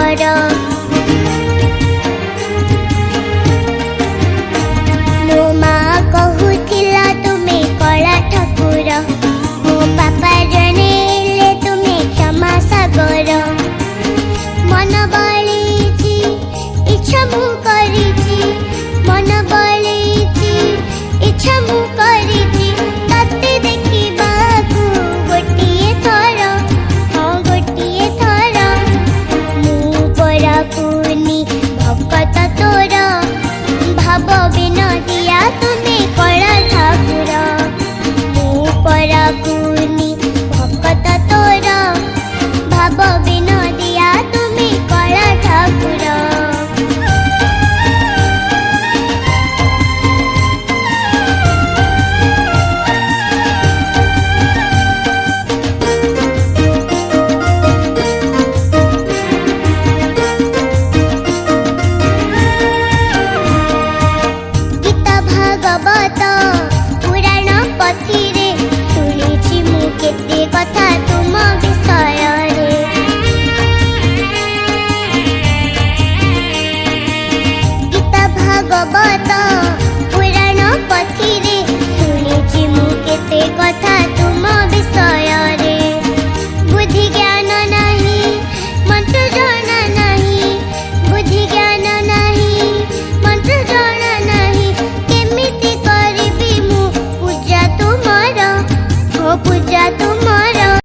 ସାଗର। ମୋ ମା କହୁଥିଲା ତୁମେ କଳା ଠାକୁର, ମୋ ବାପା ଜଣେଇଲେ ତୁମେ କ୍ଷମା ସାଗର। ମନ ବଳିଛି ଇଚ୍ଛା ମୁଁ କରିଛି, ମନ ବଳିଛି ଇଚ୍ଛା ମୁଁ କରିଛି, ତତେ ଦେଖିବାକୁ ଗୋଟିଏ ଥର, ହଁ ଗୋଟିଏ ଥର। ମୁଁ ପରା କୁନି ଭକତ ତୋର, ଭାବ ବିନୋଦିଆ ତୁମେ କଳା ଠାକୁର। ମୁଁ ପରା କୁନି ଭକତ ତୋର, ଭାବ ବିନୋଦିଆ ତୁମେ କଳା ଠାକୁର। ଗୀତା ଭାଗବତ ପୁରାଣ ପଥିରେ ଶୁଣିଛି ମୁଁ କେତେ କଥା ତୁମ ବିଷୟରେ। ଗୀତା ଭାଗବତ ପୁରାଣ ପଥିରେ ଶୁଣିଛି ମୁଁ କେତେ କଥା